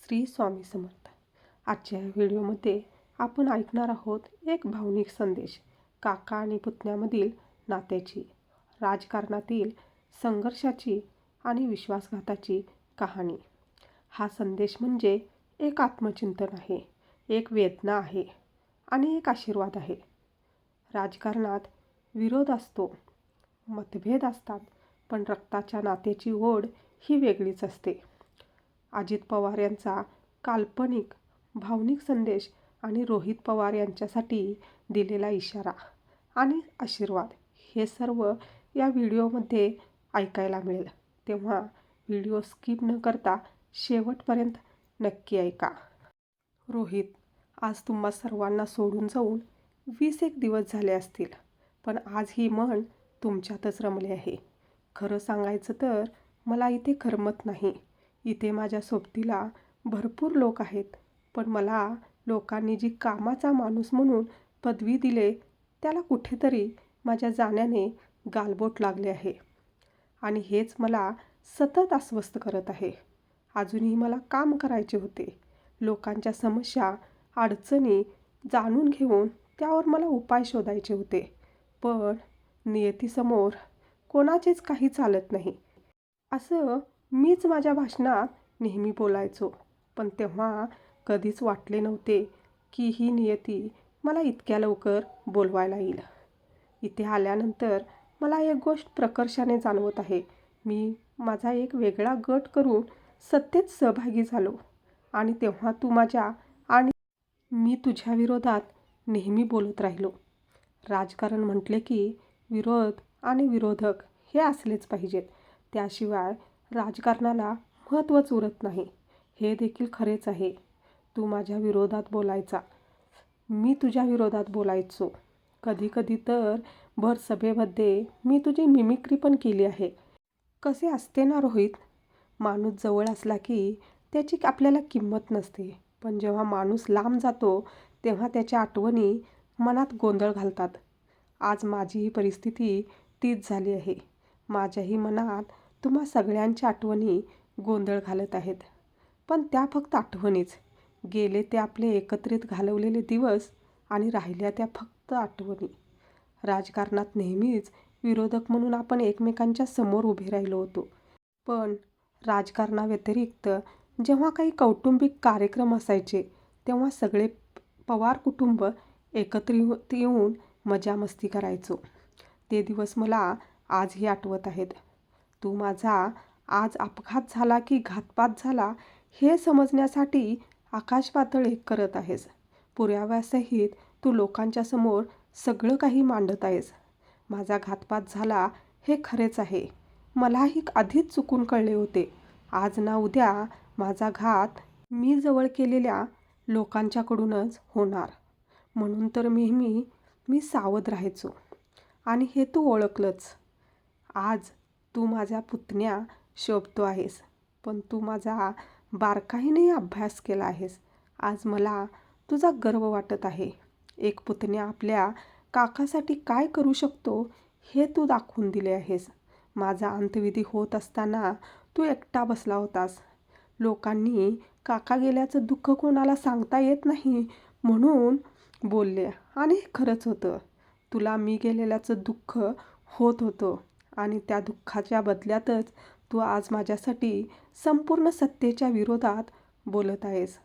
श्री स्वामी समर्थ. आजच्या व्हिडिओमध्ये आपण ऐकणार आहोत एक भावनिक संदेश, काका आणि पुतण्यामधील नात्याची, राजकारणातील संघर्षाची आणि विश्वासघाताची कहाणी. हा संदेश म्हणजे एक आत्मचिंतन आहे, एक वेदना आहे आणि एक आशीर्वाद आहे. राजकारणात विरोध असतो, मतभेद असतात, पण रक्ताच्या नात्याची ओढ ही वेगळीच असते. अजित पवार यांचा काल्पनिक भावनिक संदेश आणि रोहित पवार यांच्यासाठी दिलेला इशारा आणि आशीर्वाद हे सर्व या व्हिडिओमध्ये ऐकायला मिळेल. तेव्हा व्हिडिओ स्किप न करता शेवटपर्यंत नक्की ऐका. रोहित, आज तुम्हा सर्वांना सोडून जाऊन 21 दिवस झाले असतील, पण आज ही मन तुमच्यातच रमले आहे. खरं सांगायचं तर मला इथे करमत नाही. इथे माझ्या सोबतीला भरपूर लोक आहेत, पण मला लोकांनी जी कामाचा माणूस म्हणून पदवी दिले त्याला कुठेतरी माझ्या जाण्याने गालबोट लागले आहे आणि हेच मला सतत अस्वस्थ करत आहे. अजूनही मला काम करायचे होते. लोकांच्या समस्या, अडचणी जाणून घेऊन त्यावर मला उपाय शोधायचे होते, पण नियतीसमोर कोणाचेच काही चालत नाही असं मीच माझ्या भाषणात नेहमी बोलायचो. पण तेव्हा कधीच वाटले नव्हते की ही नियती मला इतक्या लवकर बोलवायला येईल. इथे आल्यानंतर मला एक गोष्ट प्रकर्षाने जाणवत आहे. मी माझा एक वेगळा गट करून सत्तेत सहभागी झालो आणि तेव्हा तू माझ्या आणि मी तुझ्या विरोधात नेहमी बोलत राहिलो. राजकारण म्हटले की विरोध आणि विरोधक हे असलेच पाहिजेत, त्याशिवाय राजकारणाला महत्त्वच उरत नाही. हे देखील खरेच आहे. तू माझ्या विरोधात बोलायचा, मी तुझ्या विरोधात बोलायचो. कधीकधी तर भर सभेमध्ये मी तुझी मिमिक्री पण केली आहे. कसे असते ना रोहित, माणूस जवळ असला की त्याची आपल्याला किंमत नसते, पण जेव्हा माणूस लांब जातो तेव्हा त्याच्या आठवणी मनात गोंधळ घालतात. आज माझीही परिस्थिती तीच झाली आहे. माझ्याही मनात तुम्हा सगळ्यांच्या आठवणी गोंधळ घालत आहेत, पण त्या फक्त आठवणीच. गेले ते आपले एकत्रित घालवलेले दिवस आणि राहिल्या त्या फक्त आठवणी. राजकारणात नेहमीच विरोधक म्हणून आपण एकमेकांच्या समोर उभे राहिलो होतो, पण राजकारणाव्यतिरिक्त जेव्हा काही कौटुंबिक कार्यक्रम असायचे तेव्हा सगळे पवार कुटुंब एकत्रित येऊन मजा मस्ती करायचो. ते दिवस मला आजही आठवत आहेत. तू माझा आज अपघात झाला की घातपात झाला हे समजण्यासाठी आकाश पातळ एक करत आहेस. पुराव्यासहित तू लोकांच्या समोर सगळं काही मांडत आहेस. माझा घातपात झाला हे खरेच आहे. मलाही आधीच चुकून कळले होते. आज ना उद्या माझा घात मी जवळ केलेल्या लोकांच्याकडूनच होणार, म्हणून तर मी सावध राहायचो आणि हे तू ओळखलंच. आज तू माझा पुतण्या शोभतो आहेस, पण तू माझा बारकाईने अभ्यास केला आहेस. आज मला तुझा गर्व वाटत आहे. एक पुतण्या आपल्या काकासाठी काय करू शकतो हे तू दाखवून दिले आहेस. माझा अंत्यविधी होत असताना तू एकटा बसला होतास. लोकांनी काका गेल्याचं दुःख कोणाला सांगता येत नाही म्हणून बोलले आणि हे खरंच होतं. तुला मी गेलेल्याचं दुःख होत होतं आणि त्या दुःखाच्या बदल्यातच तू आज माझ्यासाठी संपूर्ण सत्तेच्या विरोधात बोलत आहेस.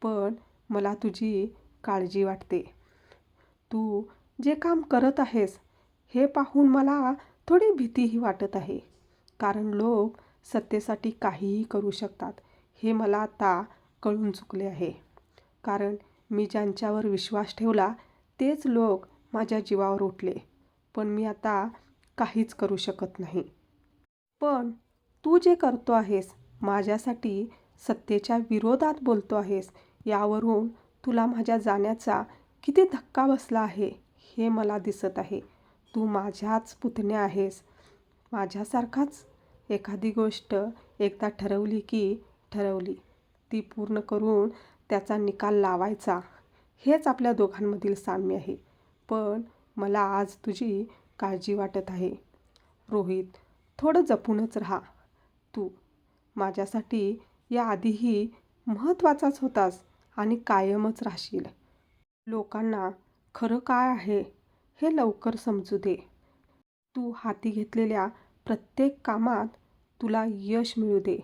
पण मला तुझी काळजी वाटते. तू जे काम करत आहेस हे पाहून मला थोडी भीतीही वाटत आहे, कारण लोक सत्तेसाठी काहीही करू शकतात हे मला आता कळून चुकले आहे. कारण मी ज्यांच्यावर विश्वास ठेवला तेच लोक माझ्या जीवावर उठले, पण मी आता काहीच करू शकत नाही. पण तू जे करतो आहेस, माझ्यासाठी सत्तेच्या विरोधात बोलतो आहेस, यावरून तुला माझ्या जाण्याचा किती धक्का बसला आहे हे मला दिसत आहे. तू माझ्याच पुतण्या आहेस. माझ्यासारखाच. एखादी गोष्ट एकदा ठरवली की ठरवली, ती पूर्ण करून त्याचा निकाल लावायचा, हेच आपल्या दोघांमधील साम्य आहे. पण मला आज तुझी काळजी वाटत आहे. रोहित, थोडं जपूनच राहा. तू माझ्यासाठी याआधीही महत्त्वाचाच होतास आणि कायमच राहशील. लोकांना खरं काय आहे हे लवकर समजू दे. तू हाती घेतलेल्या प्रत्येक कामात तुला यश मिळू दे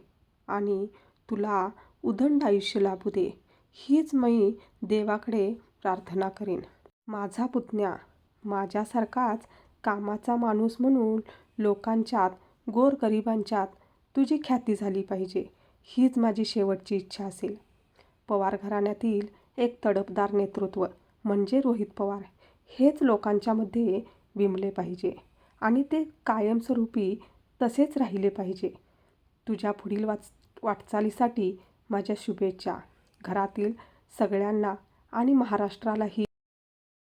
आणि तुला उदंड आयुष्य लाभू दे, हीच मी देवाकडे प्रार्थना करीन. माझा पुतण्या, माझ्यासारखाच कामाचा माणूस म्हणून लोकांच्यात, गोरगरिबांच्यात तुझी ख्याती झाली पाहिजे, हीच माझी शेवटची इच्छा असेल. पवार घराण्यातील एक तडफदार नेतृत्व म्हणजे रोहित पवार हेच लोकांच्यामध्ये बिंबले पाहिजे आणि ते कायमस्वरूपी तसेच राहिले पाहिजे. तुझ्या पुढील वाटचालीसाठी माझ्या शुभेच्छा. घरातील सगळ्यांना आणि महाराष्ट्रालाही